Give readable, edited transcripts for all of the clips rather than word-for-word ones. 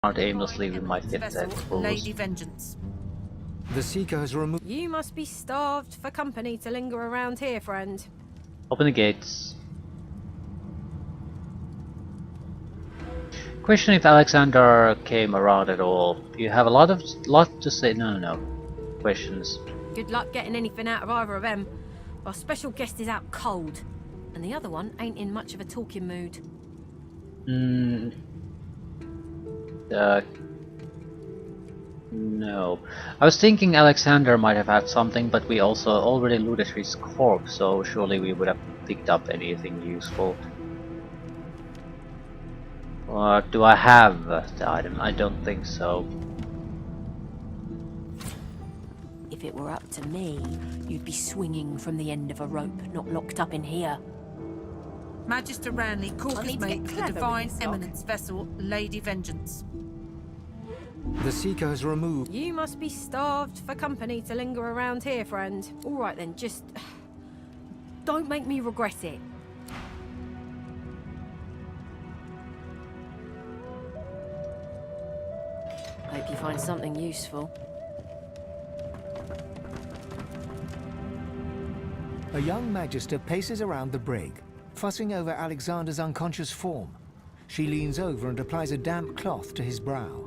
Around aimlessly, we might get that close. Lady Vengeance. The Seeker has removed. You must be starved for company to linger around here, friend. Open the gates. Question if Alexander came around at all. You have a lot to say. No. Questions. Good luck getting anything out of either of them. Our special guest is out cold, and the other one ain't in much of a talking mood. No. I was thinking Alexander might have had something, but we also already looted his corpse, so surely we would have picked up anything useful. Or do I have the item? I don't think so. If it were up to me, you'd be swinging from the end of a rope, not locked up in here. Magister Ranley, Corker's mate of the Divine Eminence vessel, Lady Vengeance. The Seeker has removed. You must be starved for company to linger around here, friend. All right then, just don't make me regret it. Hope you find something useful. A young Magister paces around the brig, fussing over Alexander's unconscious form. She leans over and applies a damp cloth to his brow.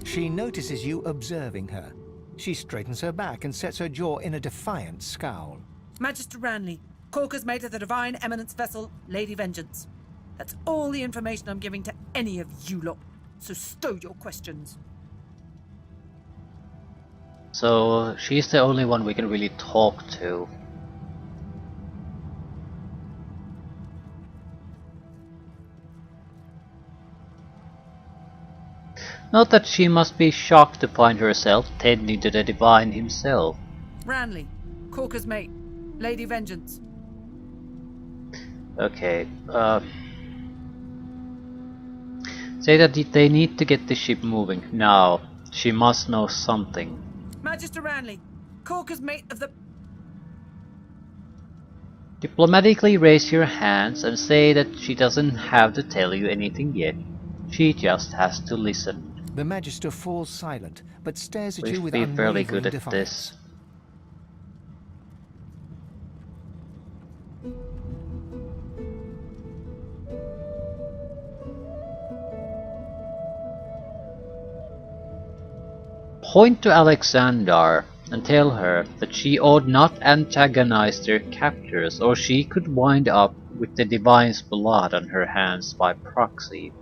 She notices you observing her. She straightens her back and sets her jaw in a defiant scowl. Magister Ranley, Corker's mate of the Divine Eminence vessel, Lady Vengeance. That's all the information I'm giving to any of you lot, so stow your questions. So she's the only one we can really talk to. Not that she must be shocked to find herself tending to the Divine himself. Ranley, Corker's mate, Lady Vengeance. Okay, say that they need to get the ship moving now. She must know something. Magister Ranley, Corker's mate of the... Diplomatically raise your hands and say that she doesn't have to tell you anything yet. She just has to listen. The Magister falls silent, but stares at you with We've been fairly unwavering good at defiance. this. Point to Alexander and tell her that she ought not antagonize their captors, or she could wind up with the Divine's blood on her hands by proxy.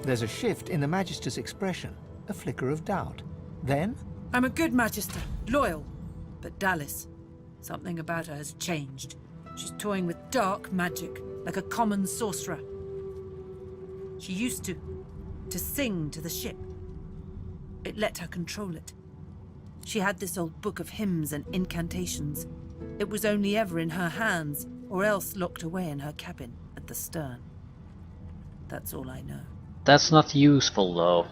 There's a shift in the Magister's expression, a flicker of doubt. Then, I'm a good Magister, loyal. But Dallas, something about her has changed. She's toying with dark magic, like a common sorcerer. She used to sing to the ship. It let her control it. She had this old book of hymns and incantations. It was only ever in her hands, or else locked away in her cabin at the stern. That's all I know. That's not useful though.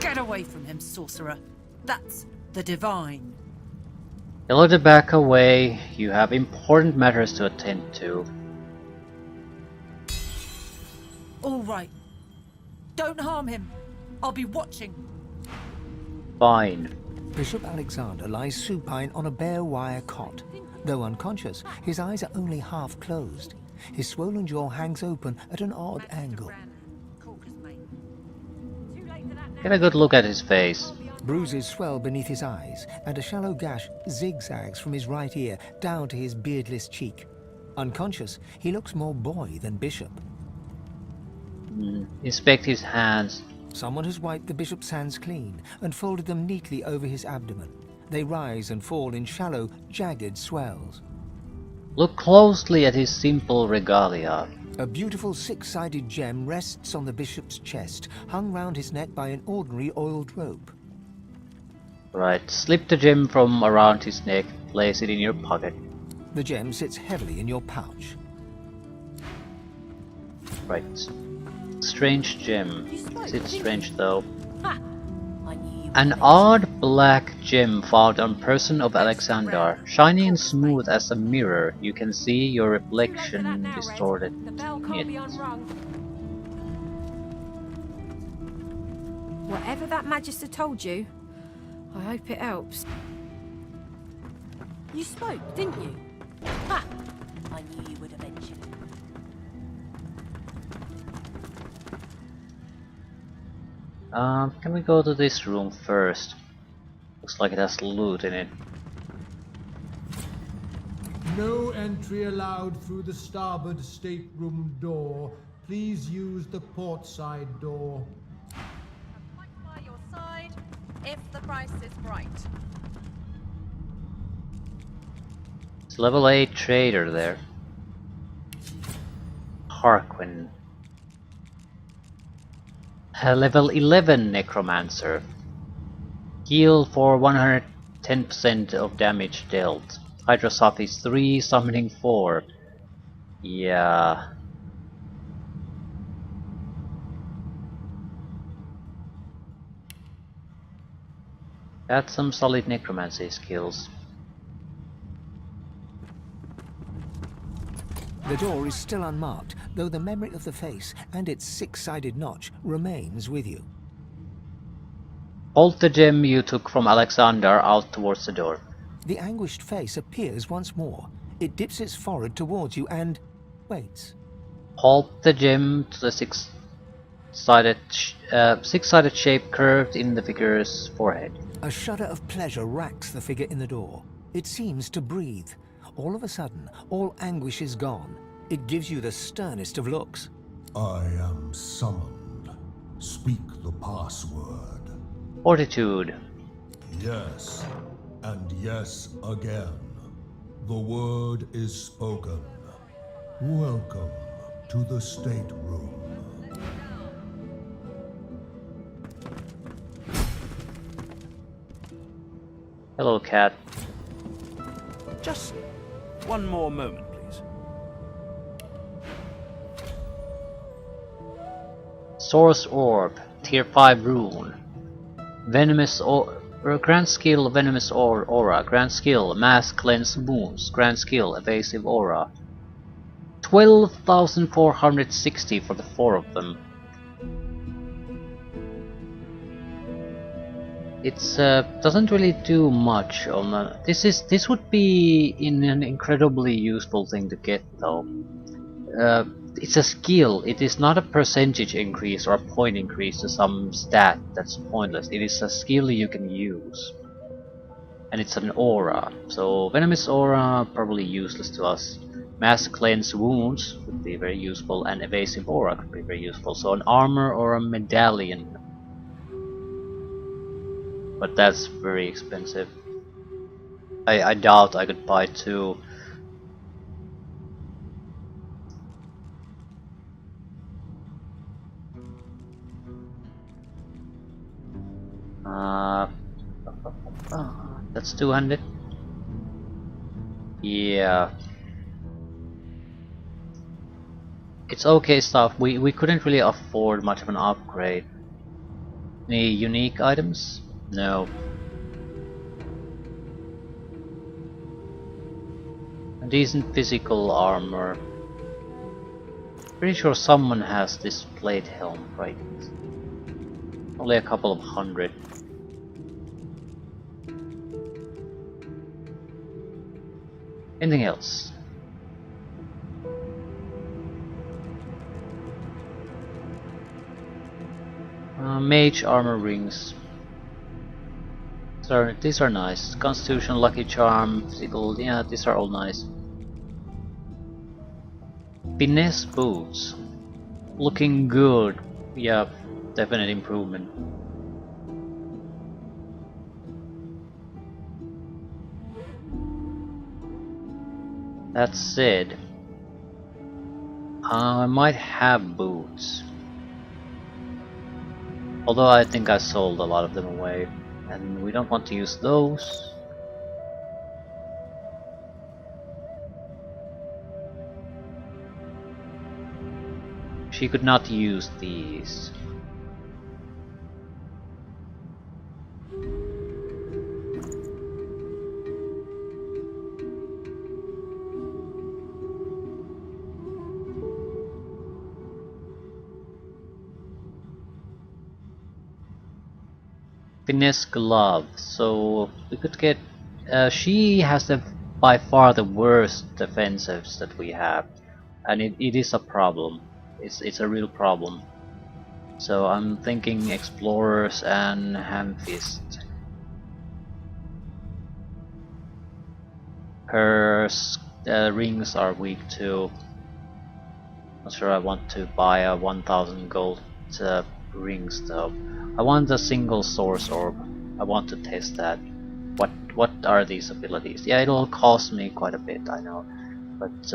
Get away from him, sorcerer. That's the Divine. Tell her to back away. You have important matters to attend to. All right. Don't harm him. I'll be watching. Fine. Bishop Alexander lies supine on a bare wire cot. Though unconscious, his eyes are only half closed. His swollen jaw hangs open at an odd angle. Get a good look at his face. Bruises swell beneath his eyes, and a shallow gash zigzags from his right ear down to his beardless cheek. Unconscious, he looks more boy than bishop. Inspect his hands. Someone has wiped the bishop's hands clean and folded them neatly over his abdomen. They rise and fall in shallow, jagged swells. Look closely at his simple regalia. A beautiful six-sided gem rests on the bishop's chest, hung round his neck by an ordinary oiled rope. Right, slip the gem from around his neck, place it in your pocket. The gem sits heavily in your pouch. Right. Strange gem. Is it strange though? Ha! I knew you An odd black gem found on person of Alexander, shiny and smooth as a mirror. You can see your Too late for that reflection now, distorted Red. The bell in can't it. be unrung. Whatever that Magister told you, I hope it helps. You spoke, didn't you? Ha! I knew you would eventually. Can we go to this room first? Looks like it has loot in it. No entry allowed through the starboard stateroom door. Please use the port side door. Fight by your side if the price is right. It's level 8 trader there. Harquin. Level 11 necromancer. Heal for 110% of damage dealt. Hydrosophies 3, summoning 4. Yeah. Got some solid necromancy skills. The door is still unmarked, though the memory of the face and its six-sided notch remains with you. Hold the gem you took from Alexander out towards the door. The anguished face appears once more. It dips its forehead towards you and waits. Hold the gem to the six-sided shape curved in the figure's forehead. A shudder of pleasure racks the figure in the door. It seems to breathe. All of a sudden, all anguish is gone. It gives you the sternest of looks. I am summoned. Speak the password. Fortitude. Yes, and yes again. The word is spoken. Welcome to the stateroom. Hello, cat. Just one more moment, please. Source Orb. Tier 5 rune. Venomous Grand skill Venomous Aura. Grand skill Mass Cleanse Wounds. Grand skill Evasive Aura. 12,460 for the 4 of them. It's doesn't really do much on this would be an incredibly useful thing to get though. It's a skill. It is not a percentage increase or a point increase to some stat that's pointless. It is a skill you can use. And it's an aura. So Venomous Aura probably useless to us. Mass Cleanse Wounds would be very useful, and Evasive Aura could be very useful. So an armor or a medallion. But that's very expensive. I doubt I could buy 2. That's 200. Yeah. It's okay stuff. We couldn't really afford much of an upgrade. Any unique items? No. A decent physical armor. Pretty sure someone has this plate helm, right? Only a couple of hundred. Anything else? Mage armor rings. These are nice. Constitution, lucky charm, physical. Yeah, these are all nice. Finesse boots. Looking good. Yeah, definite improvement. That said, I might have boots. Although I think I sold a lot of them away, and we don't want to use those. She could not use these. finesse glove, so we could get. She has the by far the worst defensives that we have, and it is a problem. It's a real problem. So I'm thinking explorers and hamfist. Her rings are weak too. Not sure I want to buy a 1000 gold rings though. I want a single source orb. I want to test that. What are these abilities? Yeah, it'll cost me quite a bit, I know, but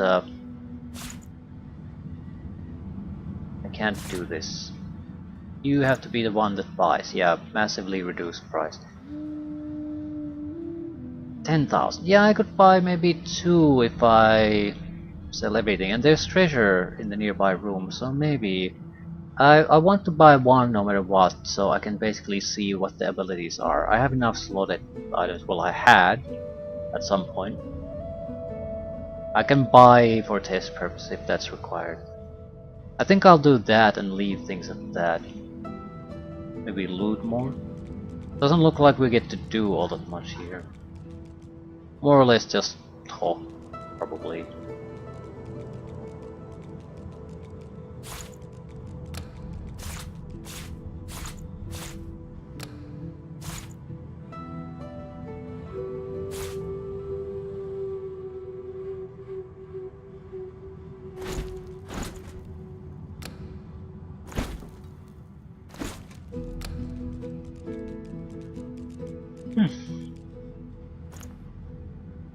I can't do this. You have to be the one that buys. Yeah, massively reduced price. 10,000. Yeah, I could buy maybe 2 if I sell everything. And there's treasure in the nearby room, so maybe I want to buy 1 no matter what, so I can basically see what the abilities are. I have enough slotted items. Well, I had at some point. I can buy for test purpose if that's required. I think I'll do that and leave things at that. Maybe loot more. Doesn't look like we get to do all that much here. More or less just talk, probably.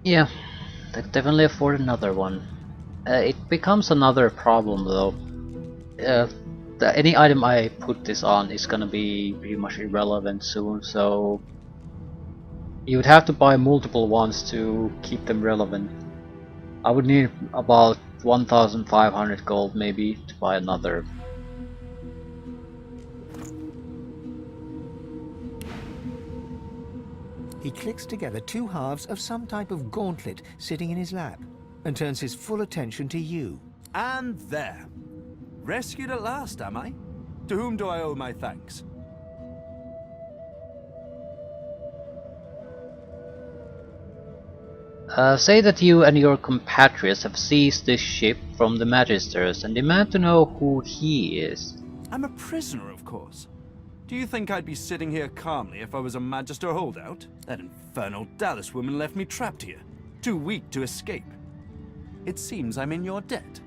Yeah, I could definitely afford another one. It becomes another problem though. Any item I put this on is gonna be pretty much irrelevant soon, so you would have to buy multiple ones to keep them relevant. I would need about 1500 gold maybe to buy another. He clicks together 2 halves of some type of gauntlet sitting in his lap and turns his full attention to you. And there. Rescued at last, am I? To whom do I owe my thanks? Say that you and your compatriots have seized this ship from the Magisters and demand to know who he is. I'm a prisoner, of course. Do you think I'd be sitting here calmly if I was a Magister holdout? That infernal Dallas woman left me trapped here, too weak to escape. It seems I'm in your debt.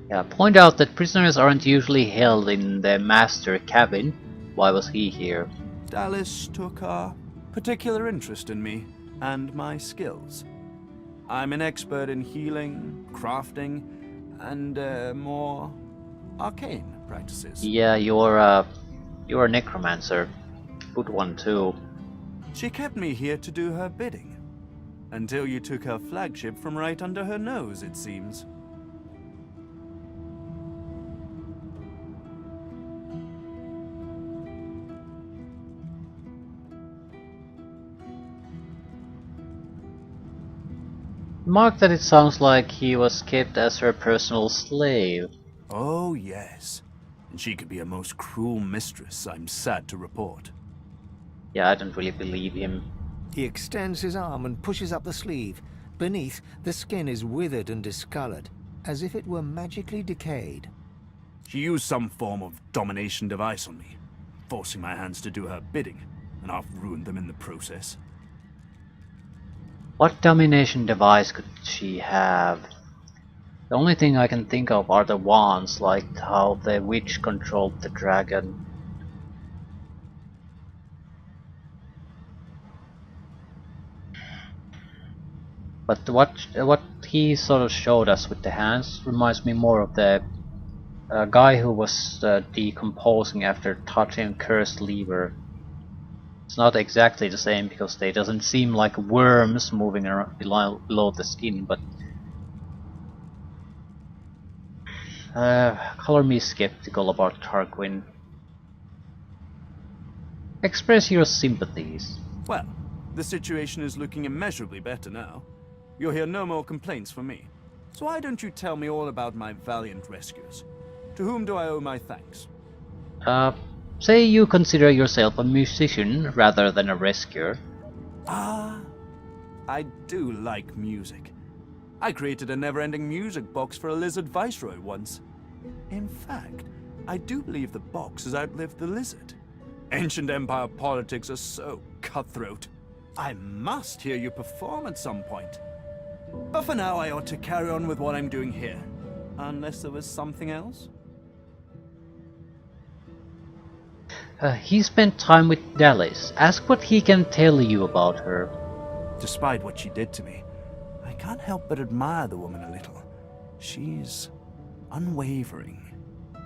Yeah, point out that prisoners aren't usually held in the master cabin. Why was he here? Dallas took a particular interest in me and my skills. I'm an expert in healing, crafting, and more arcane practices. Yeah, you're a necromancer. Good one too. She kept me here to do her bidding. Until you took her flagship from right under her nose, it seems. Mark that it sounds like he was kept as her personal slave. Oh, yes. And she could be a most cruel mistress, I'm sad to report. Yeah, I don't really believe him. He extends his arm and pushes up the sleeve. Beneath, the skin is withered and discolored, as if it were magically decayed. She used some form of domination device on me, forcing my hands to do her bidding, and I've ruined them in the process. What domination device could she have? The only thing I can think of are the wands, like how the witch controlled the dragon. But what he sort of showed us with the hands reminds me more of the guy who was decomposing after touching a cursed lever. It's not exactly the same because they doesn't seem like worms moving around below the skin, but color me skeptical about Tarquin. Express your sympathies. Well, the situation is looking immeasurably better now. You'll hear no more complaints from me. So why don't you tell me all about my valiant rescuers? To whom do I owe my thanks? Say you consider yourself a musician rather than a rescuer. Ah, I do like music. I created a never-ending music box for a lizard viceroy once. In fact, I do believe the box has outlived the lizard. Ancient Empire politics are so cutthroat. I must hear you perform at some point. But for now, I ought to carry on with what I'm doing here. Unless there was something else? He spent time with Dallas. Ask what he can tell you about her. Despite what she did to me, I can't help but admire the woman a little. She's unwavering.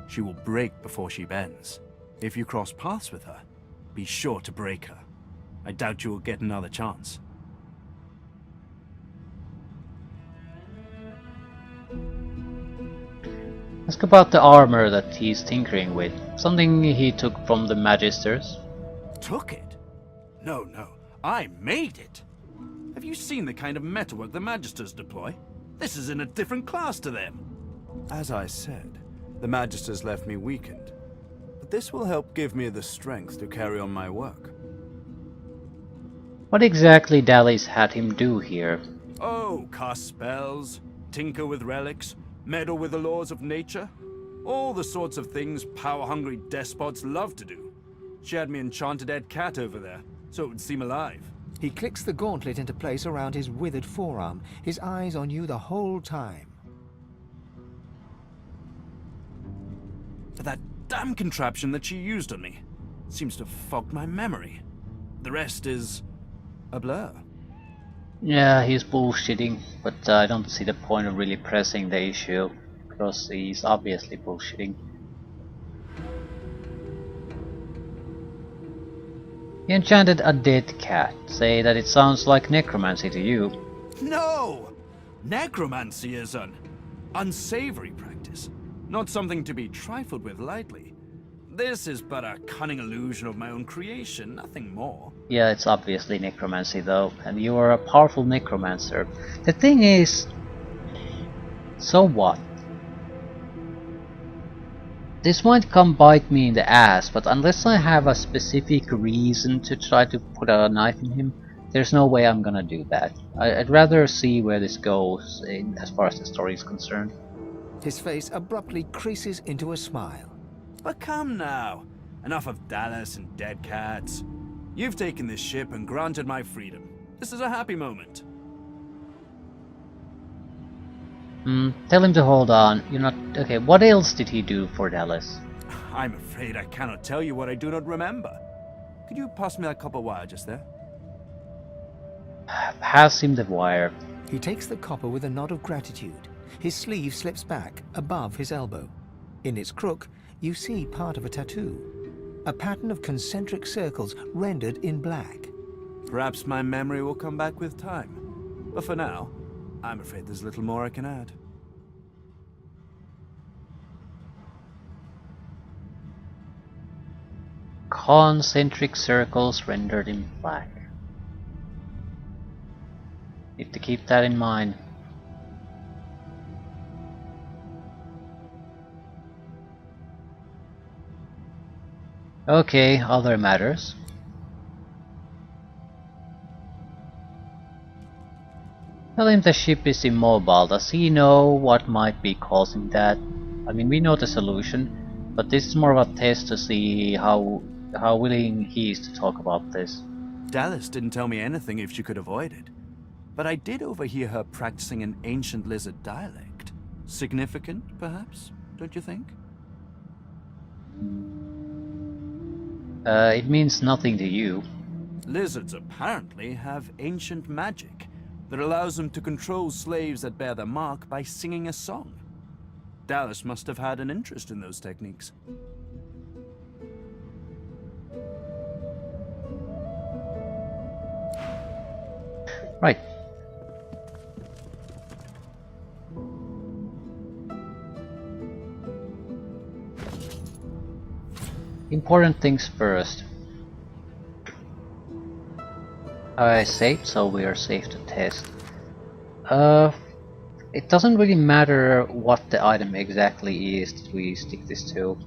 She will break before she bends. If you cross paths with her, be sure to break her. I doubt you will get another chance. Ask about the armor that he's tinkering with. Something he took from the Magisters. Took it? No, I made it. Have you seen the kind of metalwork the Magisters deploy? This is in a different class to them. As I said, the Magisters left me weakened. But this will help give me the strength to carry on my work. What exactly Dallas had him do here? Oh, cast spells, tinker with relics, meddle with the laws of nature. All the sorts of things power-hungry despots love to do. She had me enchanted dead cat over there, so it would seem alive. He clicks the gauntlet into place around his withered forearm, his eyes on you the whole time. But that damn contraption that she used on me seems to have fogged my memory. The rest is a blur. Yeah, he's bullshitting, but I don't see the point of really pressing the issue, because he's obviously bullshitting. He enchanted a dead cat. Say that it sounds like necromancy to you. No! Necromancy is an unsavory practice, not something to be trifled with lightly. This is but a cunning illusion of my own creation, nothing more. Yeah, it's obviously necromancy though, and you are a powerful necromancer. The thing is... so what? This might come bite me in the ass, but unless I have a specific reason to try to put a knife in him, there's no way I'm gonna do that. I'd rather see where this goes as far as the story is concerned. His face abruptly creases into a smile. But come now, enough of Dallas and dead cats. You've taken this ship and granted my freedom. This is a happy moment. Tell him to hold on. You're not... okay, what else did he do for Dallas? I'm afraid I cannot tell you what I do not remember. Could you pass me that copper wire just there? Pass him the wire. He takes the copper with a nod of gratitude. His sleeve slips back above his elbow. In its crook, you see part of a tattoo. A pattern of concentric circles rendered in black. Perhaps my memory will come back with time. But for now, I'm afraid there's little more I can add. Concentric circles rendered in black. Need to keep that in mind. Okay, other matters. Tell him the ship is immobile. Does he know what might be causing that? I mean, we know the solution, but this is more of a test to see how willing he is to talk about this. Dallas didn't tell me anything if she could avoid it. But I did overhear her practicing an ancient lizard dialect. Significant, perhaps, don't you think? It means nothing to you. Lizards apparently have ancient magic that allows them to control slaves that bear their mark by singing a song. Dallas must have had an interest in those techniques. Right. Important things first. I saved, so we are safe to test. It doesn't really matter what the item exactly is that we stick this to.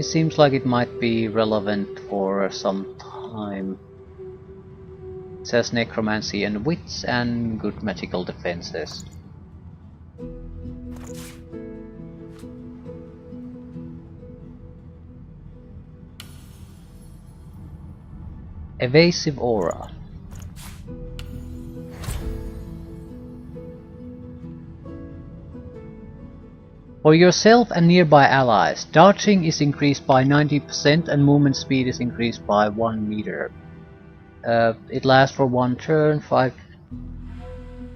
It seems like it might be relevant for some time. It says necromancy and wits and good magical defenses. Evasive aura. For yourself and nearby allies, dodging is increased by 90% and movement speed is increased by 1 meter. It lasts for 1 turn, 5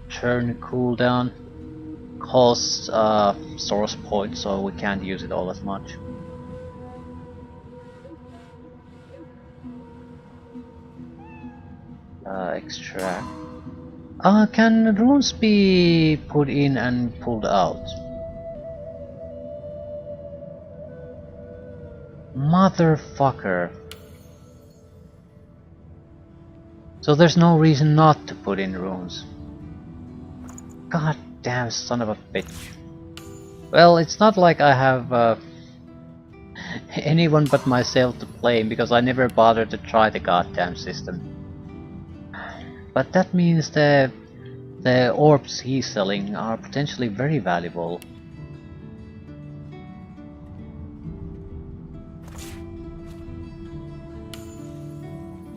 turn cooldown. Costs source points, so we can't use it all as much. Extract. Can runes be put in and pulled out? Motherfucker. So there's no reason not to put in runes. God damn son of a bitch. Well, it's not like I have anyone but myself to blame because I never bothered to try the goddamn system. But that means the orbs he's selling are potentially very valuable.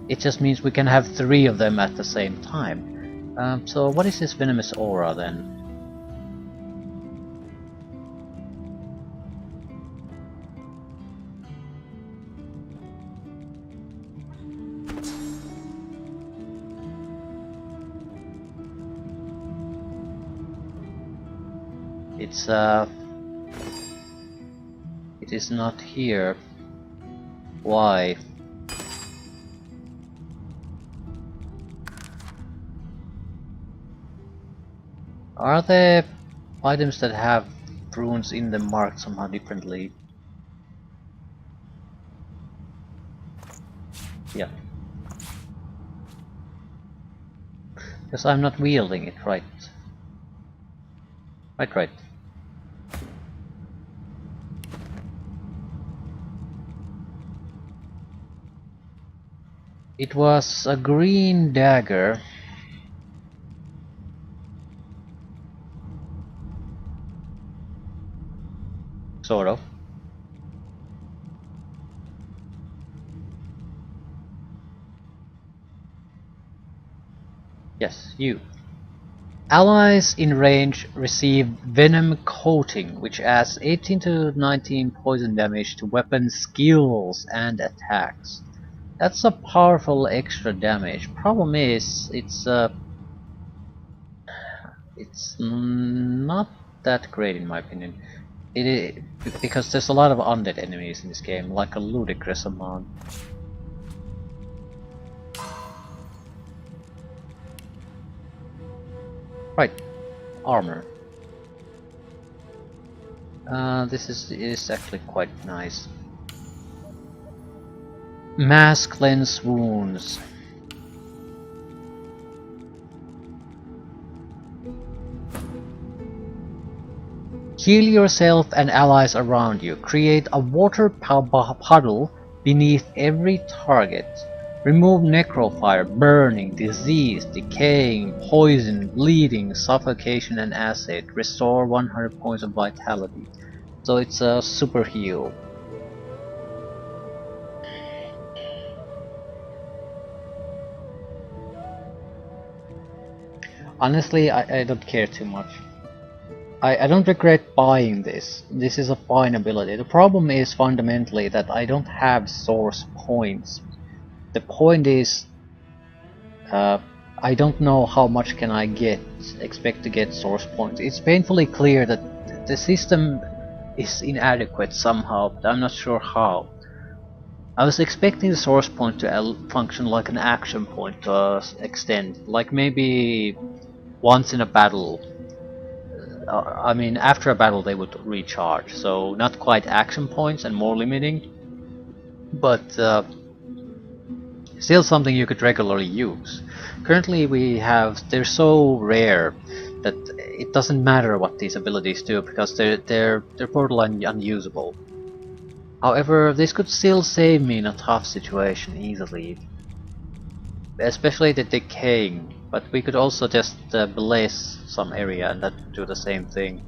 It just means we can have 3 of them at the same time. So what is this venomous aura then? It is not here. Why? Are there items that have runes in them marked somehow differently? Yeah. Because I'm not wielding it, right? Right. It was a green dagger. Sort of. Yes, you. Allies in range receive Venom Coating, which adds 18 to 19 poison damage to weapon skills and attacks. That's a powerful extra damage. Problem is, it's not that great in my opinion. Because there's a lot of undead enemies in this game, like a ludicrous amount. Right, armor. This is actually quite nice. Mass cleanse wounds. Heal yourself and allies around you. Create a water puddle beneath every target. Remove necrofire, burning, disease, decaying, poison, bleeding, suffocation and acid. Restore 100 points of vitality. So it's a super heal. Honestly, I don't care too much. I don't regret buying this. This is a fine ability. The problem is fundamentally that I don't have source points. The point is, I don't know how much can I expect to get source points. It's painfully clear that the system is inadequate somehow, but I'm not sure how. I was expecting the source point to function like an action point to extent, like maybe once in a battle. I mean, after a battle they would recharge, so not quite action points and more limiting, but still something you could regularly use. Currently they're so rare that it doesn't matter what these abilities do because they're borderline unusable. However, this could still save me in a tough situation easily, especially the decaying, but we could also just blaze some area and that do the same thing.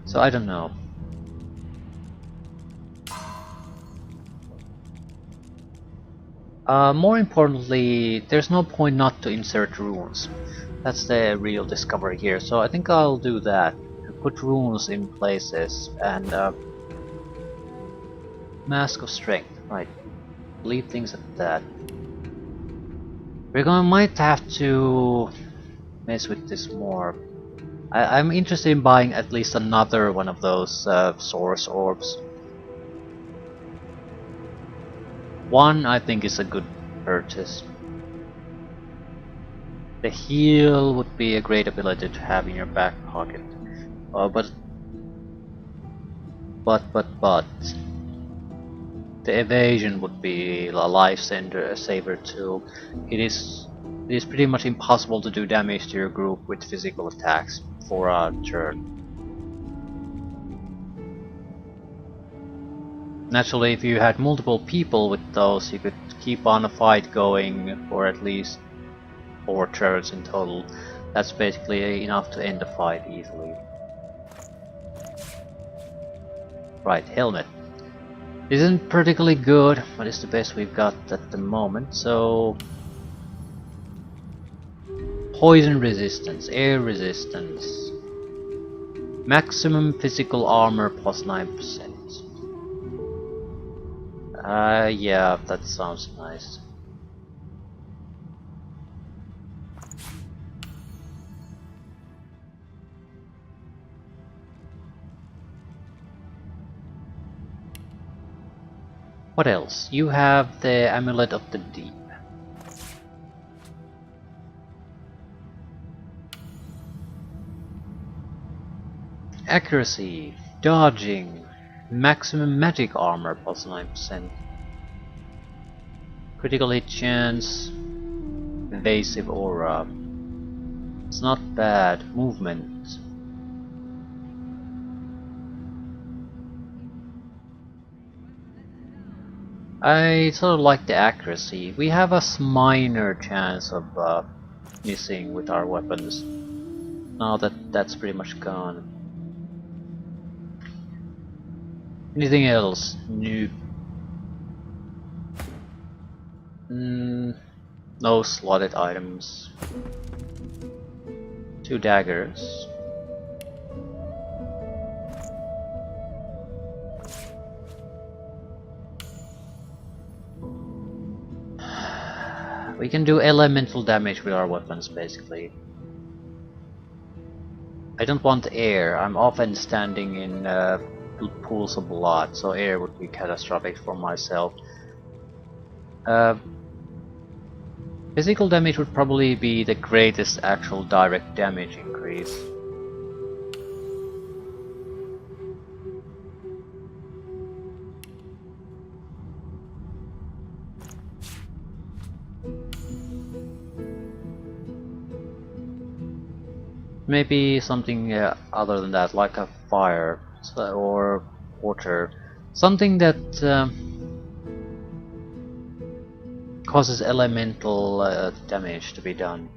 So I don't know. More importantly, there's no point not to insert runes. That's the real discovery here, so I think I'll do that. Put runes in places and Mask of Strength, right. Leave things at that. We're gonna might have to mess with this more. I'm interested in buying at least another one of those source orbs. One I think is a good purchase. The heal would be a great ability to have in your back pocket. But the evasion would be a saver too. It is pretty much impossible to do damage to your group with physical attacks for a turn. Naturally, if you had multiple people with those, you could keep on a fight going for at least 4 turns in total. That's basically enough to end a fight easily. Right, helmet. This isn't particularly good, but it's the best we've got at the moment, so... Poison resistance, air resistance. Maximum physical armor plus 9%. Yeah, that sounds nice. What else? You have the Amulet of the Deep. Accuracy, dodging, maximum magic armor plus 9%. Critical hit chance, evasive aura. It's not bad. Movement. I sort of like the accuracy. We have a minor chance of missing with our weapons. Now that's pretty much gone. Anything else? Nope. No slotted items. 2 daggers. We can do elemental damage with our weapons, basically. I don't want air. I'm often standing in pools of blood, so air would be catastrophic for myself. Physical damage would probably be the greatest actual direct damage increase. Maybe something other than that, like a fire or water. Something that causes elemental damage to be done.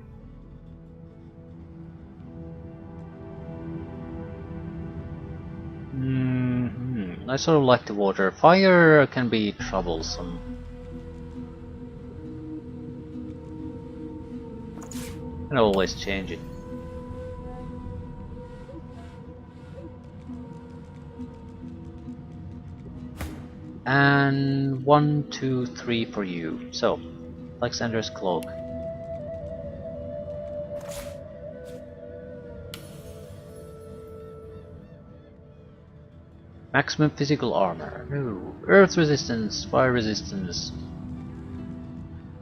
I sort of like the water. Fire can be troublesome. Can always change it. And 1, 2, 3 for you. So, Alexander's cloak. Maximum physical armor. No. Earth resistance, fire resistance.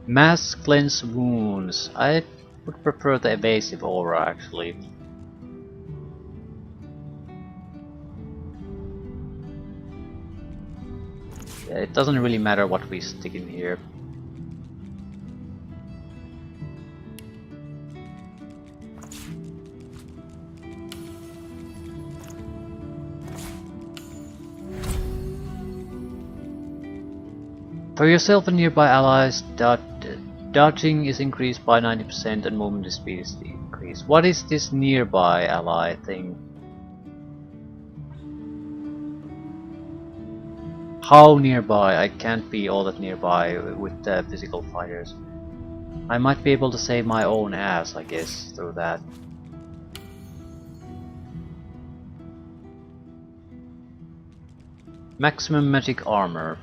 Mass cleanse wounds. I would prefer the evasive aura actually. Yeah, it doesn't really matter what we stick in here. For yourself and nearby allies, dodging is increased by 90% and movement speed is increased. What is this nearby ally thing? How nearby? I can't be all that nearby with the physical fighters. I might be able to save my own ass, I guess, through that. Maximum magic armor.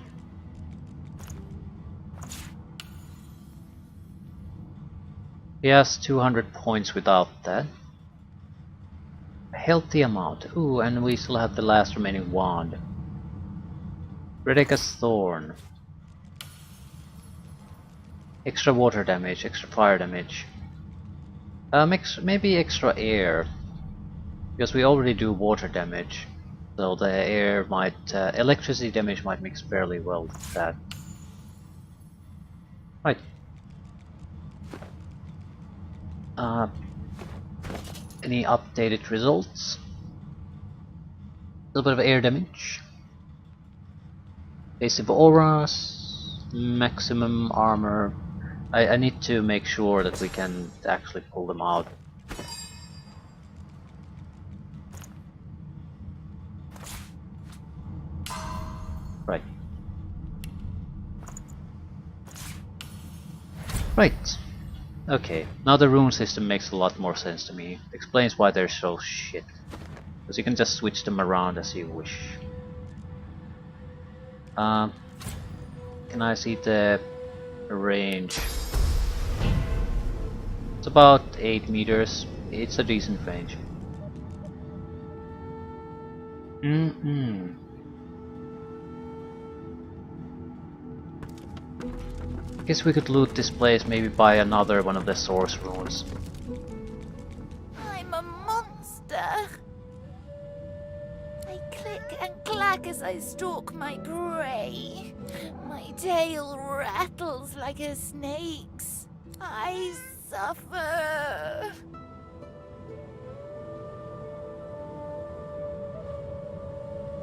He has 200 points without that. A healthy amount. Ooh, and we still have the last remaining wand. Rebecca's Thorn. Extra water damage, extra fire damage. Maybe extra air. Because we already do water damage. So the air might... electricity damage might mix fairly well with that. Right. Any updated results? A little bit of air damage. Basic auras, maximum armor. I need to make sure that we can actually pull them out. Right. Right. Okay, now the rune system makes a lot more sense to me. Explains why they're so shit. Because you can just switch them around as you wish. Can I see the range? It's about 8 meters. It's a decent range. Guess we could loot this place, maybe buy another one of the source runes. I'm a monster. I click and clack as I stalk my prey. My tail rattles like a snake's. I suffer.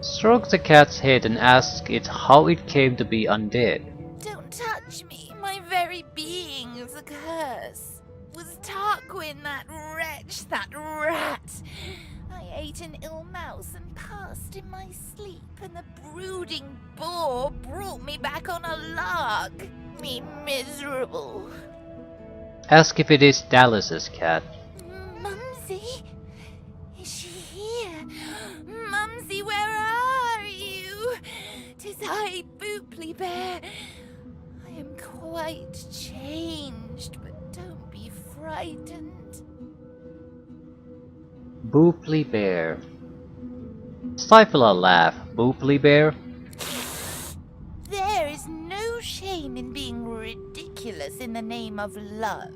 Stroke the cat's head and ask it how it came to be undead. Don't touch me. My very being is a curse. Was Tarquin that wretch, that rat? I ate an ill mouse and passed in my sleep, and the brooding boar brought me back on a lark. Me miserable. Ask if it is Dallas's cat. Mumsy? Is she here? Mumsy, where are you? 'Tis I, Booply Bear. I am quite changed, but don't be frightened. Booply Bear. Stifle a laugh, Booply Bear. There is no shame in being ridiculous in the name of love.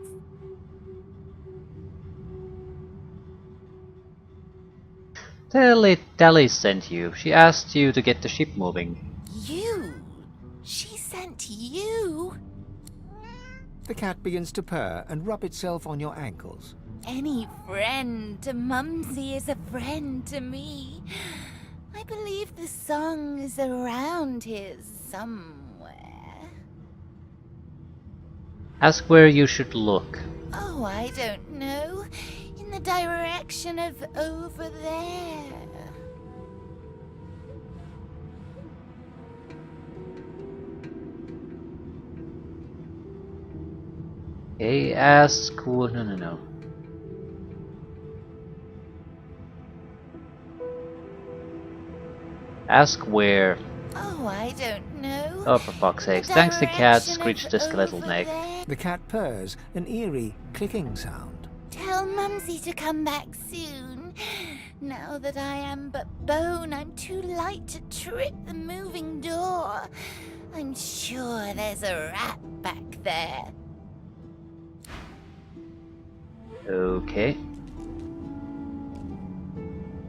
Tell it Dallas sent you. She asked you to get the ship moving. You? She sent you? The cat begins to purr and rub itself on your ankles. Any friend to Mumsy is a friend to me. I believe the song is around here somewhere. Ask where you should look. Oh, I don't know. In the direction of over there. Okay, ask... No. Ask where. Oh, I don't know. Oh, for fuck's sakes. The Thanks the cat, direction screeched of the skeletal over neck. there. The cat purrs, an eerie clicking sound. Tell Mumsy to come back soon. Now that I am but bone, I'm too light to trip the moving door. I'm sure there's a rat back there. Okay.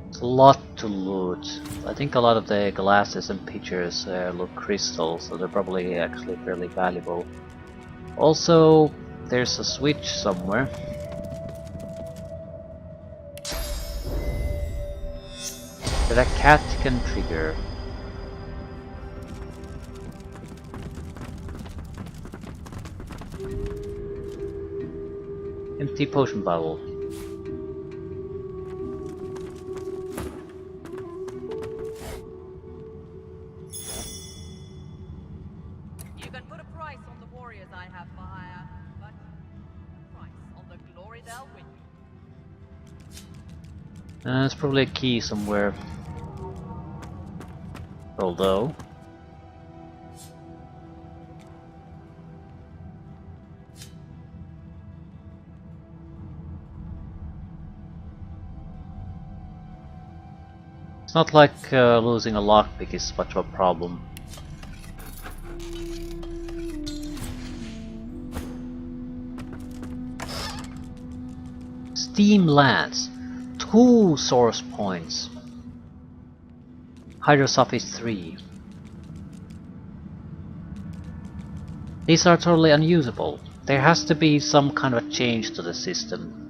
It's a lot to loot. I think a lot of the glasses and pictures look crystal, so they're probably actually fairly valuable. Also, there's a switch somewhere. That a cat can trigger. Empty potion bottle. You can put a price on the warriors I have for hire, but a price on the glory they'll win you. There's probably a key somewhere. Although... it's not like losing a lockpick is much of a problem. Steam Lance. 2 source points. Hydrosophis 3. These are totally unusable. There has to be some kind of a change to the system.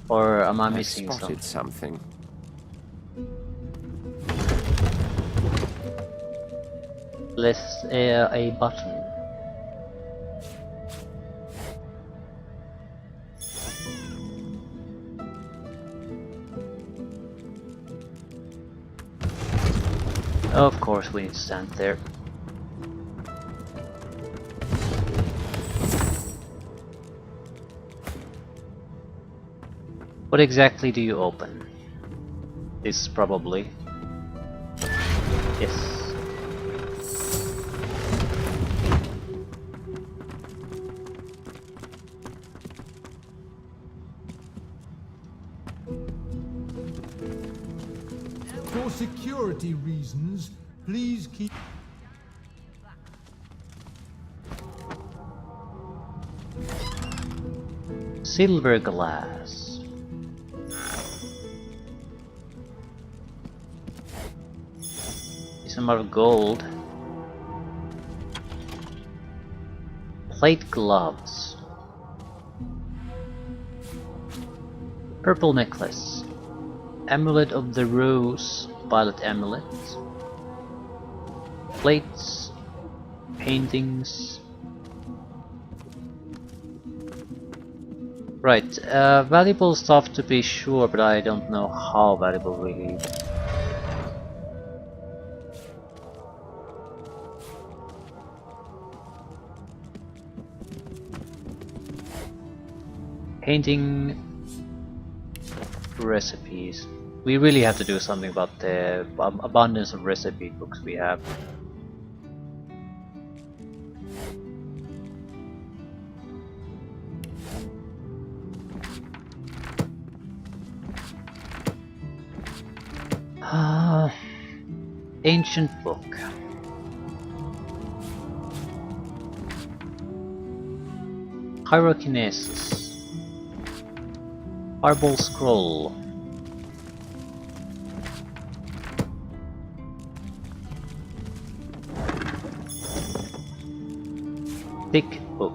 Or am I missing spotted something? Let's a button. Of course we need to stand there. What exactly do you open? This probably. Yes. For security reasons, please keep... Silver glass. Some more gold. Plate gloves. Purple necklace. Amulet of the Rose. Violet amulet. Plates. Paintings. Right, valuable stuff to be sure, but I don't know how valuable really. Painting recipes. We really have to do something about the abundance of recipe books we have. Ancient book. Pyrokinesis. Fireball scroll. Thick book.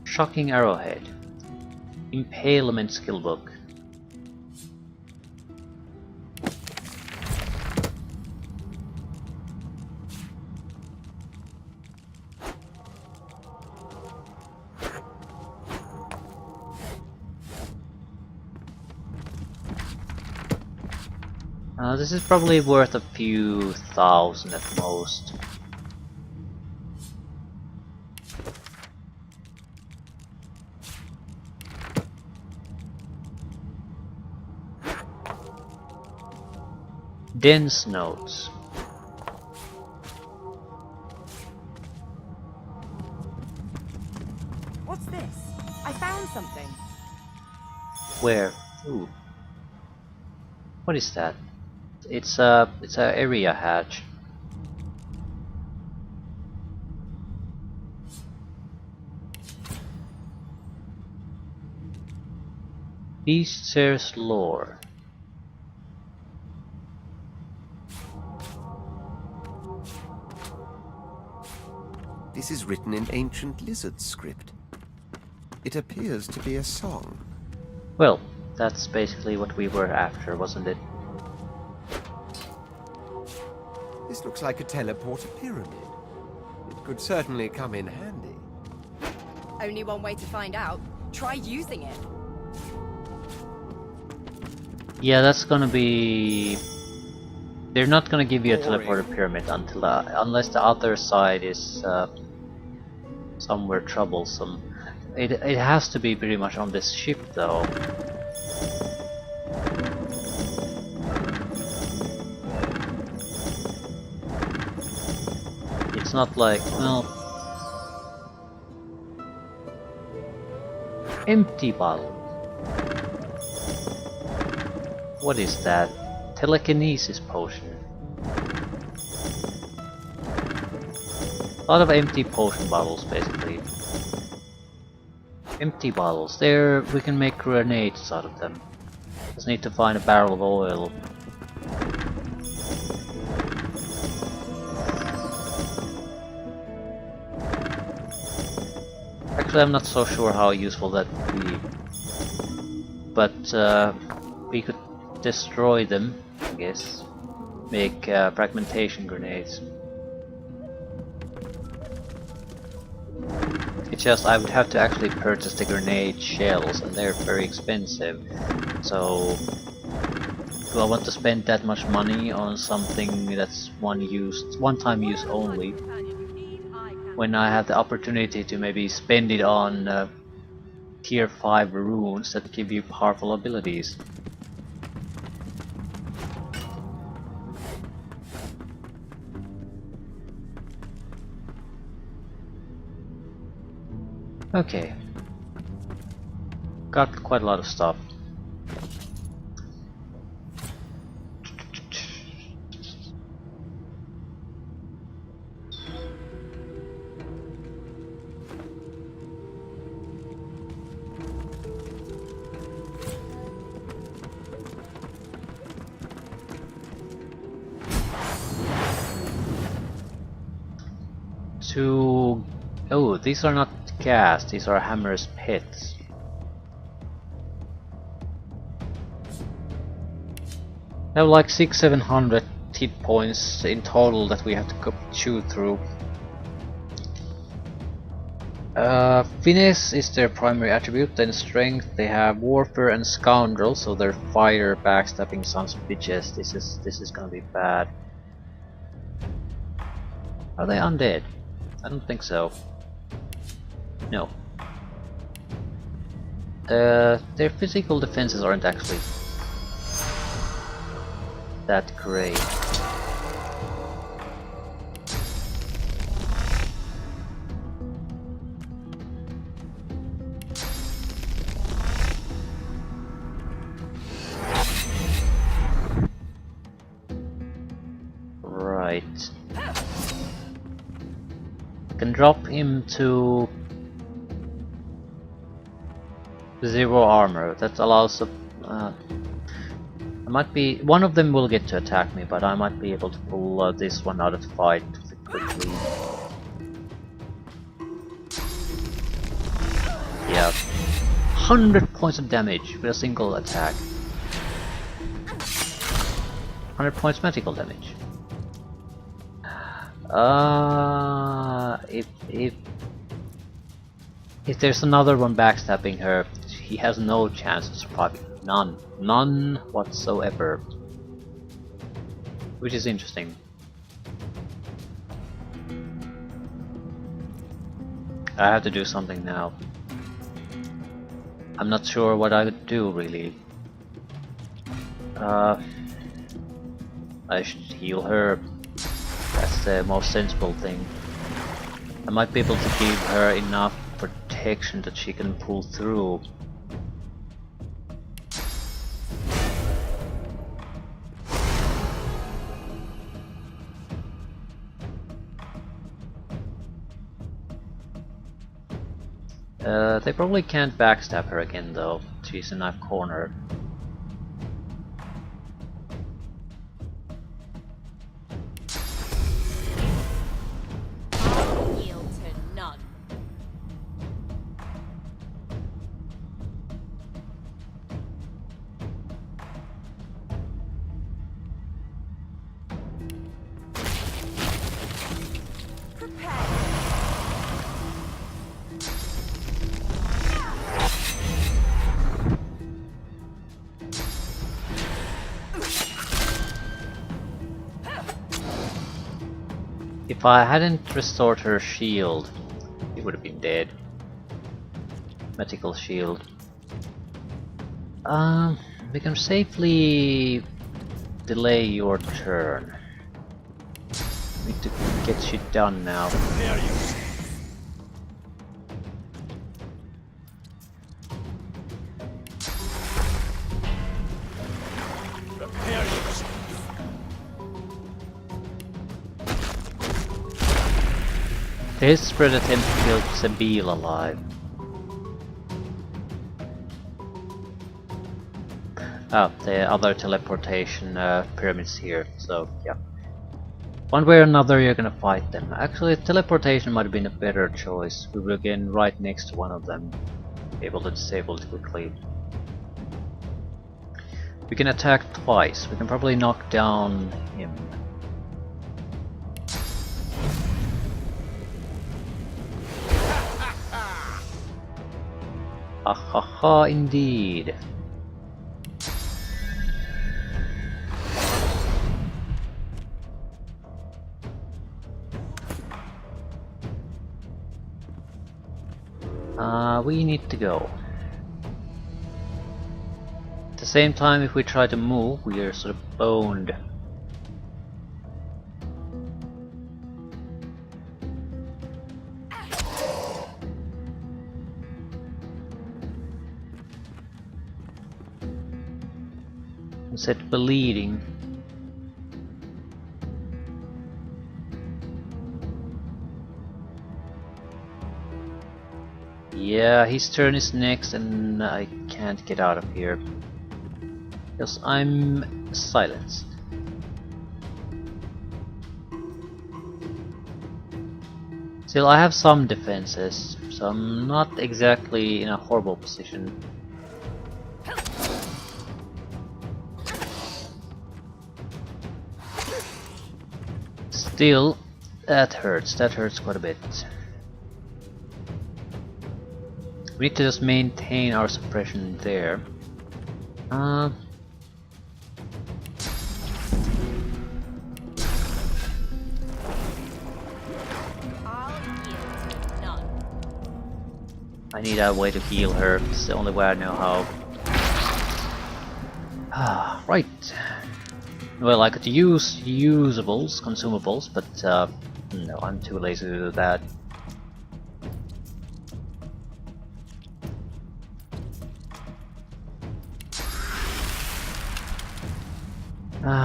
Shocking arrowhead. Impalement skill book. This is probably worth a few thousand at most. Dense notes. What's this? I found something. Where? Ooh. What is that? It's a area hatch. Beast's lore. This is written in ancient lizard script. It appears to be a song. Well, that's basically what we were after, wasn't it? This looks like a teleporter pyramid. It could certainly come in handy. Only one way to find out. Try using it. Yeah, that's gonna be... They're not gonna give you a Boring. teleporter pyramid until unless the other side is somewhere troublesome. It has to be pretty much on this ship though. It's not like, well... Empty bottle. What is that? Telekinesis potion. A lot of empty potion bottles, basically. Empty bottles. There, we can make grenades out of them. Just need to find a barrel of oil. Actually, I'm not so sure how useful that would be. But we could destroy them, I guess. Make fragmentation grenades. It's just I would have to actually purchase the grenade shells, and they're very expensive. So, do I want to spend that much money on something that's one-time use only, when I have the opportunity to maybe spend it on tier 5 runes that give you powerful abilities? Okay. Got quite a lot of stuff. Oh, these are not gas, these are Hammer's pits. I have like 600-700 hit points in total that we have to chew through. Finesse is their primary attribute, then strength. They have warfare and scoundrel, so they're fighter, backstabbing sons of bitches. This is gonna be bad. Are they undead? I don't think so. No. Their physical defenses aren't actually that great. Right. I can drop him to 0 armor. That allows I might be... one of them will get to attack me, but I might be able to pull this one out of the fight quickly. Yeah. 100 points of damage with a single attack. 100 points magical damage. If there's another one backstabbing her, he has no chance of surviving. None whatsoever. Which is interesting. I have to do something now. I'm not sure what I would do really. I should heal her. That's the most sensible thing. I might be able to give her enough protection that she can pull through. They probably can't backstab her again though. She's in that corner. Yield to none. If I hadn't restored her shield, he would have been dead. Medical shield. We can safely delay your turn. Need to get shit done now. This spread attempt to kill Sabil alive. Oh, the other teleportation pyramids here, so yeah. One way or another you're gonna fight them. Actually, teleportation might have been a better choice. We will get right next to one of them. Be able to disable it quickly. We can attack twice. We can probably knock down him. Ha ha ha, indeed. We need to go. At the same time, if we try to move, we are sort of boned. Instead bleeding. Yeah, his turn is next and I can't get out of here. Because I'm silenced. Still, I have some defenses, so I'm not exactly in a horrible position. Still, that hurts quite a bit. We need to just maintain our suppression there. I need a way to heal her. It's the only way I know how. Right. Well, I could use consumables, but no, I'm too lazy to do that.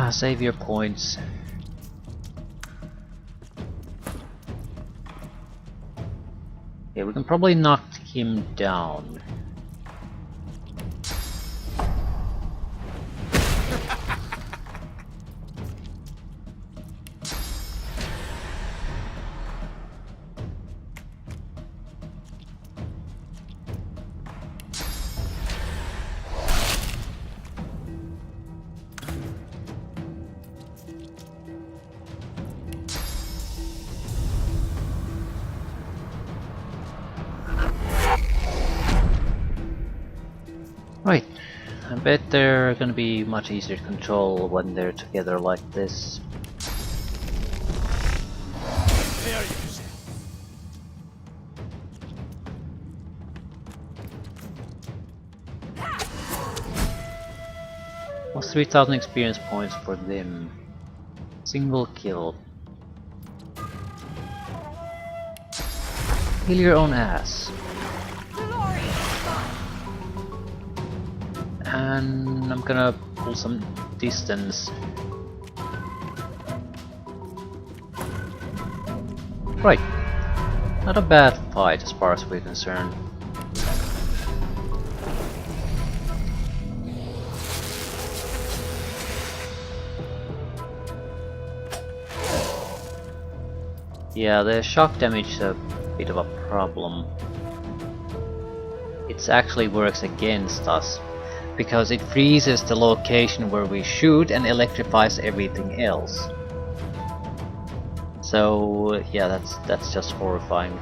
Save your points. Yeah, we can probably knock him down. Right, I bet they're gonna be much easier to control when they're together like this. Was 3000 experience points for them. Single kill. Heal your own ass. And I'm gonna pull some distance. Right. Not a bad fight as far as we're concerned. Yeah, the shock damage is a bit of a problem. It actually works against us, because it freezes the location where we shoot and electrifies everything else. So yeah, that's just horrifying.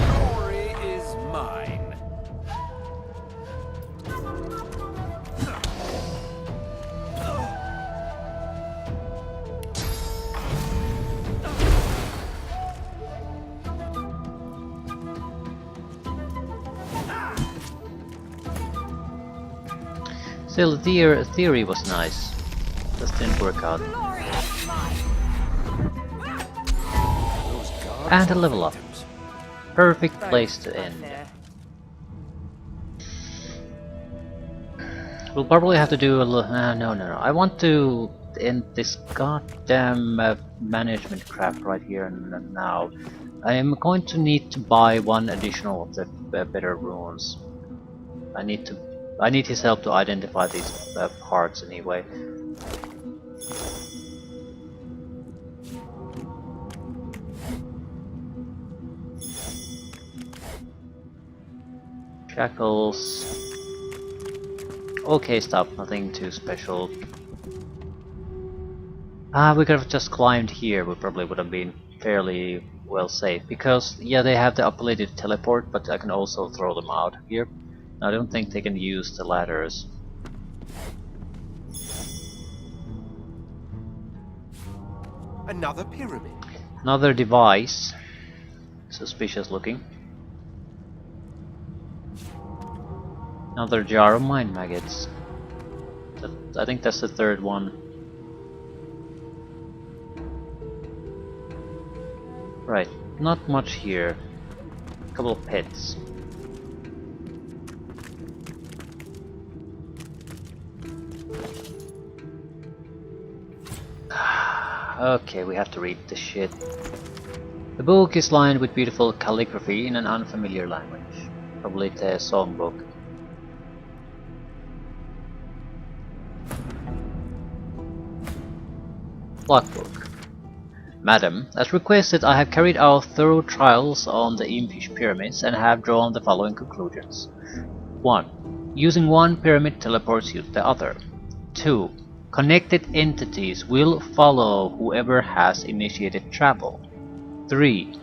Glory is mine. Still, the theory was nice. Just didn't work out. And a level up. Perfect place to end. We'll probably have to do a little. No. I want to end this goddamn management crap right here and now. I am going to need to buy one additional of the better runes. I need his help to identify these parts anyway. Shackles. Okay, stop. Nothing too special. We could have just climbed here. We probably would have been fairly well safe. Because, yeah, they have the ability to teleport, but I can also throw them out here. I don't think they can use the ladders. Another pyramid. Another device. Suspicious looking. Another jar of mind maggots. I think that's the third one. Right, not much here. A couple of pits. Okay, we have to read this shit. The book is lined with beautiful calligraphy in an unfamiliar language. Probably the songbook. Logbook. Madam, as requested, I have carried out thorough trials on the impish pyramids and have drawn the following conclusions. 1. Using one pyramid teleports you to the other. 2. Connected entities will follow whoever has initiated travel. 3.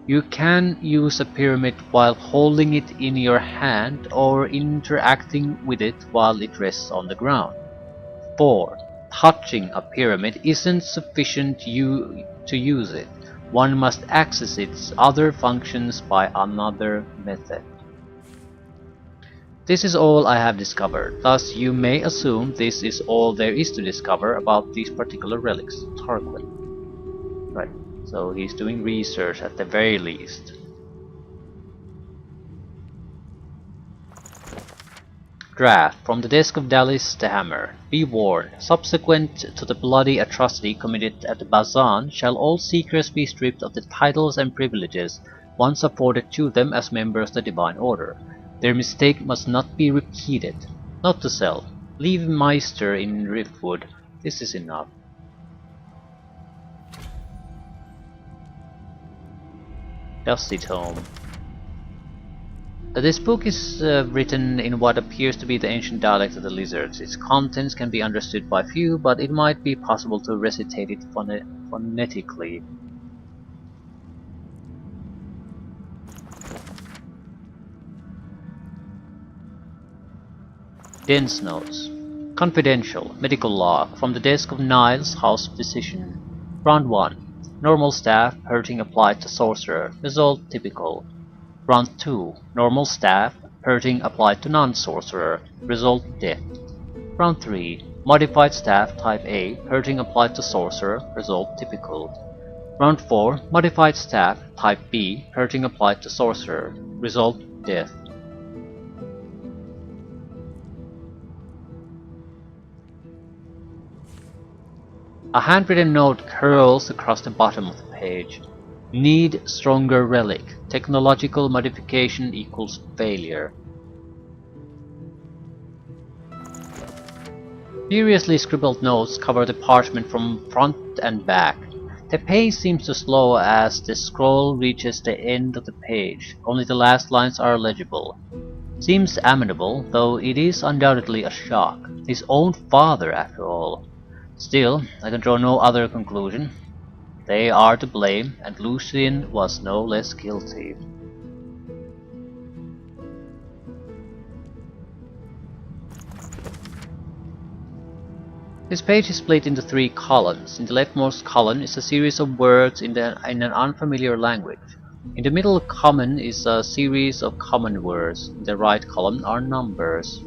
You can use a pyramid while holding it in your hand or interacting with it while it rests on the ground. 4. Touching a pyramid isn't sufficient to use it. One must access its other functions by another method. This is all I have discovered, thus you may assume this is all there is to discover about these particular relics. Tarquin. Right, so he's doing research at the very least. Draft from the desk of Dallis the Hammer. Be warned, subsequent to the bloody atrocity committed at the Bazan, shall all seekers be stripped of the titles and privileges once afforded to them as members of the Divine Order. Their mistake must not be repeated. Not to sell. Leave Meister in Riftwood. This is enough. Dusty Tome. This book is written in what appears to be the ancient dialect of the lizards. Its contents can be understood by few, but it might be possible to recitate it phonetically. Dense Notes. Confidential. Medical log. From the desk of Niles, House Physician. Round 1. Normal staff. Hurting applied to sorcerer. Result typical. Round 2. Normal staff. Hurting applied to non-sorcerer. Result death. Round 3. Modified staff type A. Hurting applied to sorcerer. Result typical. Round 4. Modified staff type B. Hurting applied to sorcerer. Result death. A handwritten note curls across the bottom of the page. Need stronger relic. Technological modification equals failure. Furiously scribbled notes cover the parchment from front and back. The pace seems to slow as the scroll reaches the end of the page. Only the last lines are legible. Seems amenable, though it is undoubtedly a shock. His own father, after all. Still, I can draw no other conclusion. They are to blame, and Lucien was no less guilty. This page is split into 3 columns. In the leftmost column is a series of words in an unfamiliar language. In the middle column is a series of common words. In the right column are numbers.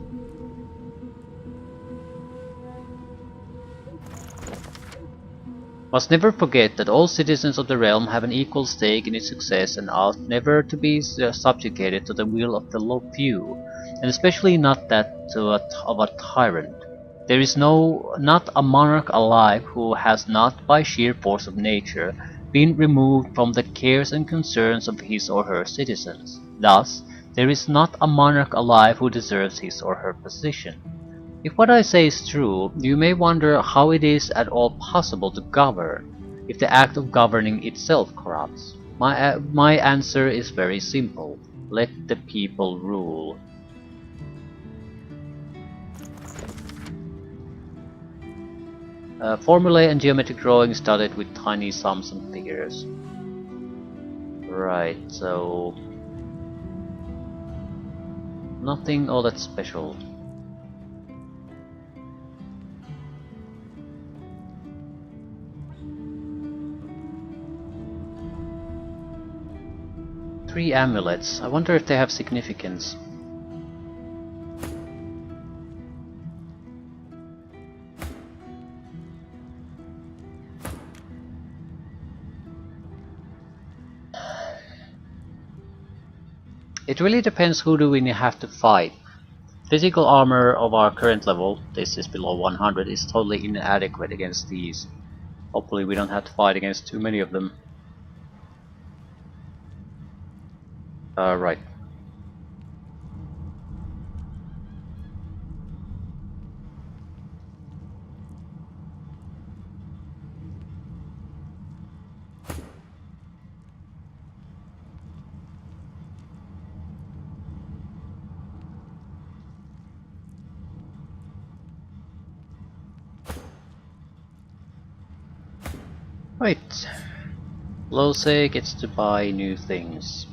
Must never forget that all citizens of the realm have an equal stake in its success and ought never to be subjugated to the will of the few, and especially not that of a tyrant. There is not a monarch alive who has not, by sheer force of nature, been removed from the cares and concerns of his or her citizens. Thus, there is not a monarch alive who deserves his or her position. If what I say is true, you may wonder how it is at all possible to govern, if the act of governing itself corrupts. My answer is very simple. Let the people rule. Formulae and geometric drawing started with tiny sums and figures. Right, so... nothing all that special. Three amulets. I wonder if they have significance. It really depends who do we have to fight. Physical armor of our current level, this is below 100, is totally inadequate against these. Hopefully we don't have to fight against too many of them. Right. Right. Lose gets to buy new things.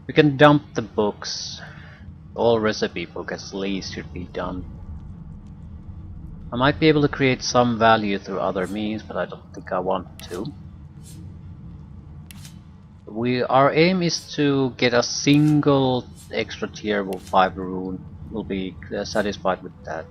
We can dump the books. All recipe book at least should be done. I might be able to create some value through other means, but I don't think I want to. Our aim is to get a single extra tier 5 rune. We'll be satisfied with that.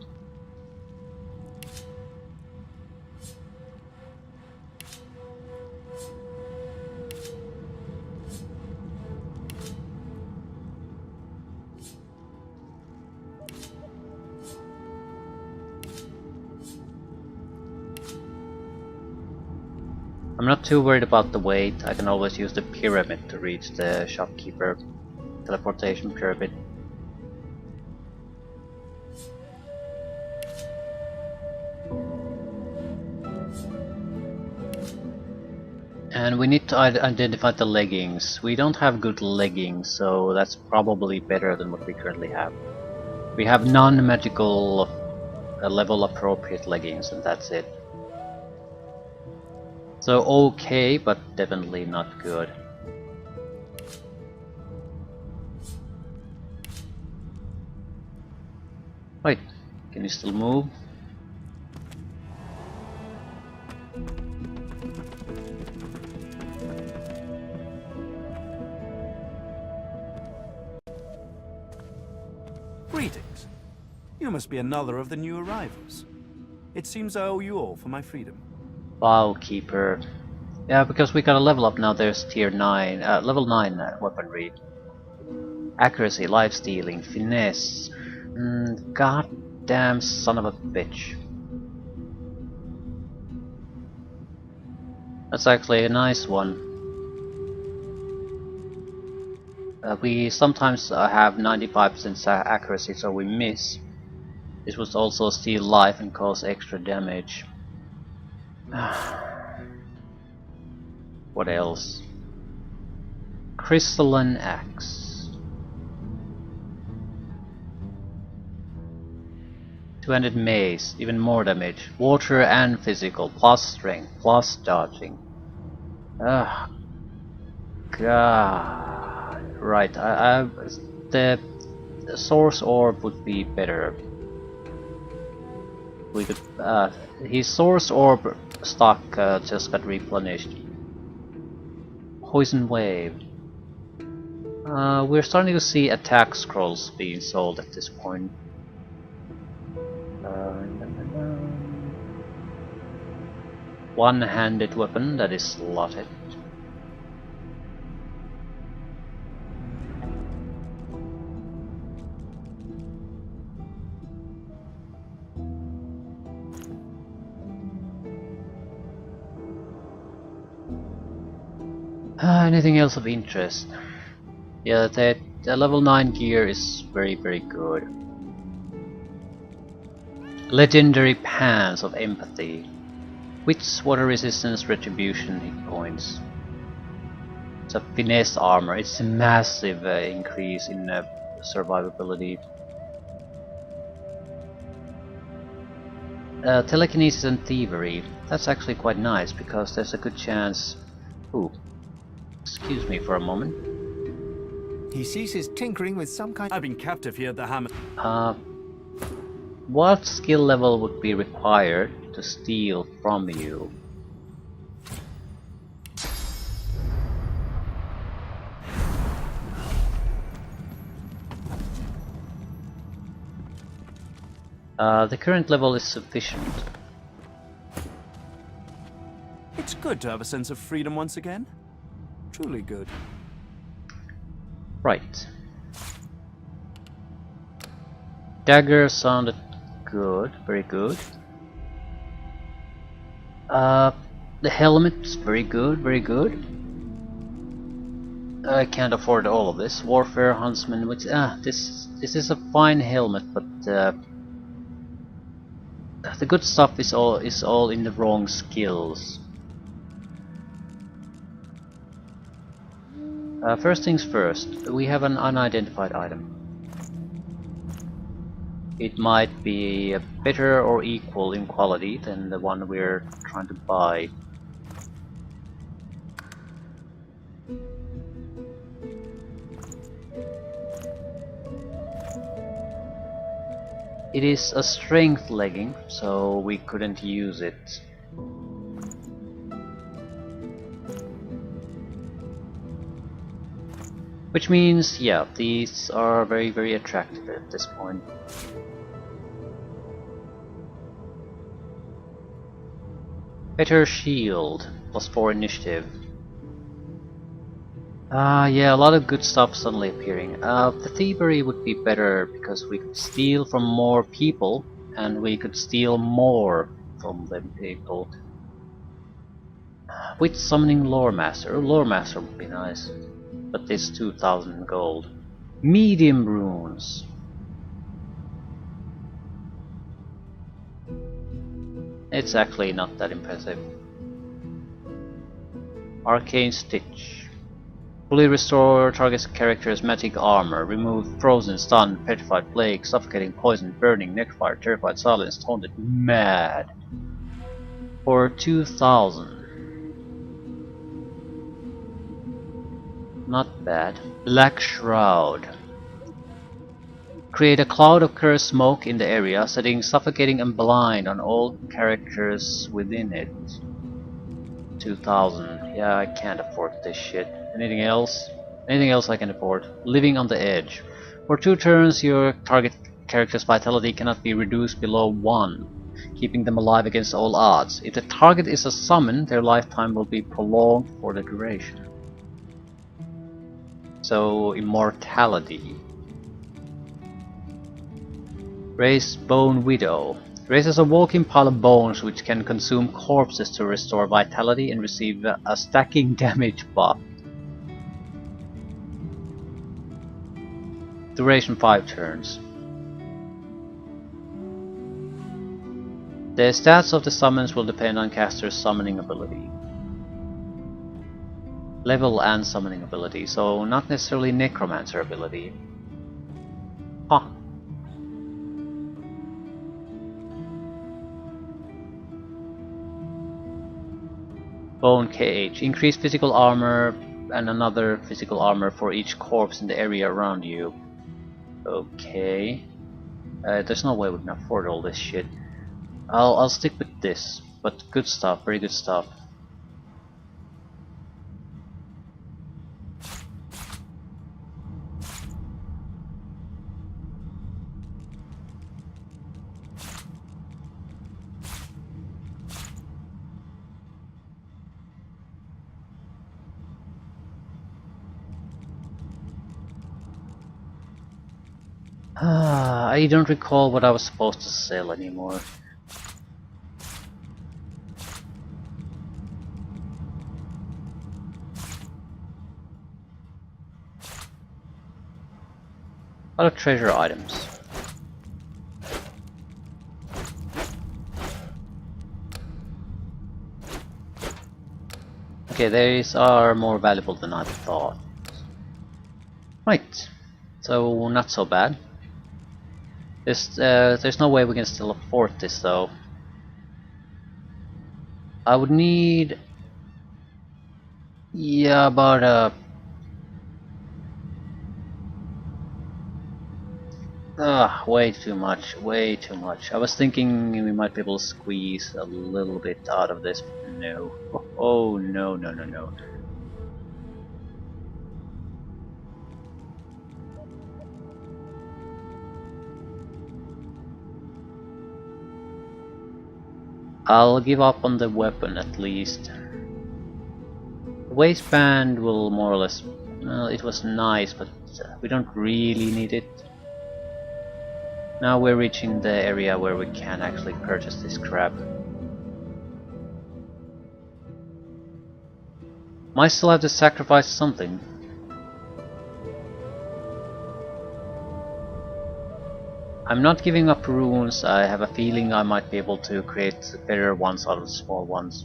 I'm not too worried about the weight. I can always use the pyramid to reach the shopkeeper. Teleportation pyramid. And we need to identify the leggings. We don't have good leggings, so that's probably better than what we currently have. We have non-magical level appropriate leggings, and that's it. So okay, but definitely not good. Wait, can you still move? Greetings. You must be another of the new arrivals. It seems I owe you all for my freedom. Bow Keeper. Yeah, because we got a level up now, there's tier 9, level 9 weaponry. Accuracy, life stealing, finesse. Goddamn son of a bitch. That's actually a nice one. We sometimes have 95% accuracy, so we miss. This would also steal life and cause extra damage. What else? Crystalline Axe. 200 mace, even more damage. Water and physical, plus strength, plus dodging. Ah, God. Right, the source orb would be better. We could, his source orb stock just got replenished. Poison Wave. We're starting to see attack scrolls being sold at this point. One-handed weapon that is slotted. Anything else of interest? Yeah, the level 9 gear is very good. Legendary Pants of Empathy. Wits, water resistance, retribution, hit points. It's a finesse armor. It's a massive increase in survivability. Telekinesis and thievery. That's actually quite nice because there's a good chance. Ooh, excuse me for a moment. He ceases tinkering with some kind. I've been captive here at the hammer. What skill level would be required to steal from you? The current level is sufficient. It's good to have a sense of freedom once again. Truly good. Right. Dagger sounded good, very good. The helmet's very good, very good. I can't afford all of this. Warfare, Huntsman, which this is a fine helmet, but the good stuff is all in the wrong skills. First things first, we have an unidentified item. It might be better or equal in quality than the one we're trying to buy. It is a strength legging, so we couldn't use it. Which means, yeah, these are very attractive at this point. Better shield, +4 initiative. Yeah, a lot of good stuff suddenly appearing. The thievery would be better because we could steal from more people and we could steal more from them people. With summoning Lore Master. Lore Master would be nice. But this 2000 gold. Medium runes. It's actually not that impressive. Arcane Stitch. Fully restore target's character's magic armor. Remove frozen, stun, petrified, plague, suffocating, poison, burning, necrofied, terrified, silenced, taunted, mad. For 2000. Not bad. Black Shroud. Create a cloud of cursed smoke in the area, setting suffocating and blind on all characters within it. 2000. Yeah, I can't afford this shit. Anything else? Anything else I can afford? Living on the Edge. For 2 turns, your target character's vitality cannot be reduced below 1, keeping them alive against all odds. If the target is a summon, their lifetime will be prolonged for the duration. So, immortality. Raise Bone Widow. Raises a walking pile of bones which can consume corpses to restore vitality and receive a stacking damage buff. Duration 5 turns. The stats of the summons will depend on caster's summoning ability. Level and summoning ability, so not necessarily necromancer ability. Huh. Bone KH. Increase physical armor and another physical armor for each corpse in the area around you. Okay. There's no way we can afford all this shit. I'll stick with this, but good stuff, very good stuff. I don't recall what I was supposed to sell anymore. A lot of treasure items. Okay, these are more valuable than I thought. Right, so not so bad. There's no way we can still afford this though. I would need, yeah, about way too much, way too much. I was thinking we might be able to squeeze a little bit out of this. No. Oh no, no, no, no. I'll give up on the weapon at least. The waistband will more or less... Well, it was nice, but we don't really need it. Now we're reaching the area where we can actually purchase this crap. Might still have to sacrifice something. I'm not giving up runes. I have a feeling I might be able to create better ones out of the small ones.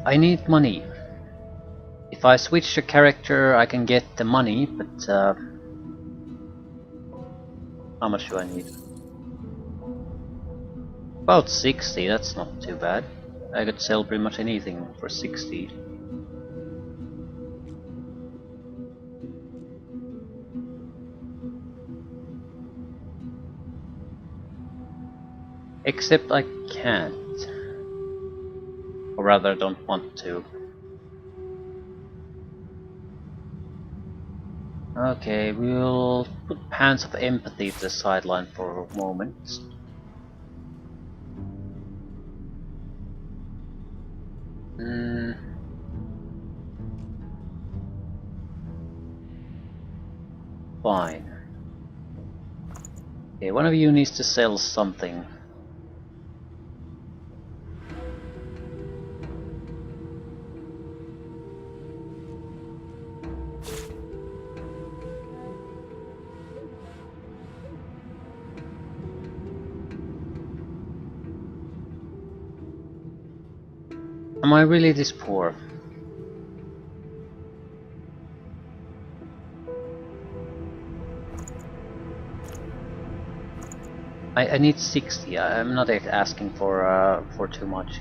I need money. If I switch the character I can get the money, but how much do I need? About 60, that's not too bad. I could sell pretty much anything for 60. Except I can't. Or rather, don't want to. Okay, we'll put Pants of Empathy to the sideline for a moment. Fine. Okay, one of you needs to sell something. Am I really this poor? I need 60. I'm not asking for too much.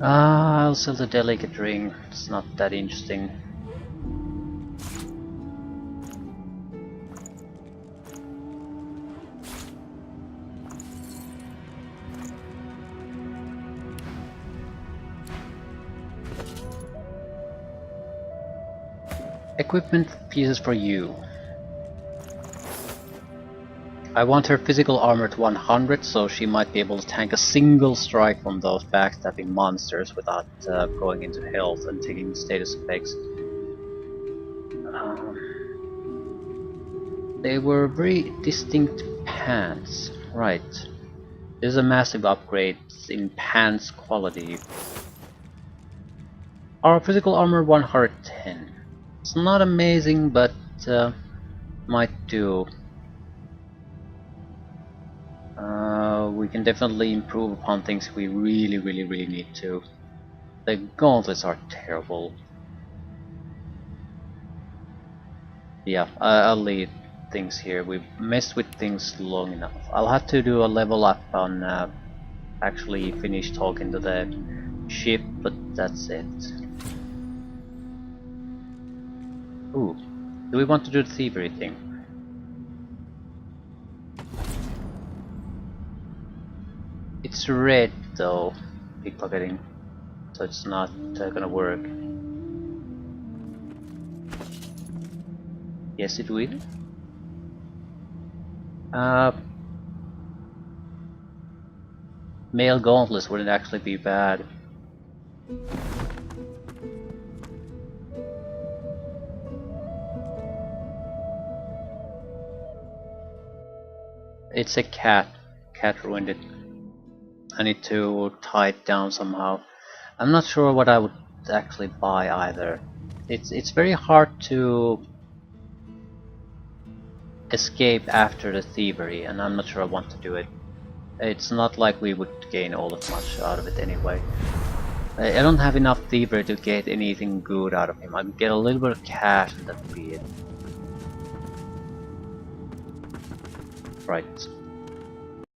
I'll sell the delicate ring. It's not that interesting. Equipment pieces for you. I want her physical armor to 100, so she might be able to tank a single strike from those backstabbing monsters without going into health and taking status effects. They were very distinct pants. Right. This is a massive upgrade in pants quality. Our physical armor 110. It's not amazing, but might do. We can definitely improve upon things we really need to. The gauntlets are terrible. Yeah, I'll leave things here. We've messed with things long enough. I'll have to do a level up on actually finish talking to the ship, but that's it. Ooh, do we want to do the thievery thing? It's red though, pickpocketing, so it's not gonna work. Yes, it will. Male gauntlets wouldn't actually be bad. It's a cat. Cat ruined it. I need to tie it down somehow. I'm not sure what I would actually buy either. It's very hard to escape after the thievery, and I'm not sure I want to do it. It's not like we would gain all that much out of it anyway. I don't have enough thievery to get anything good out of him. I can get a little bit of cash and that would be it. Right.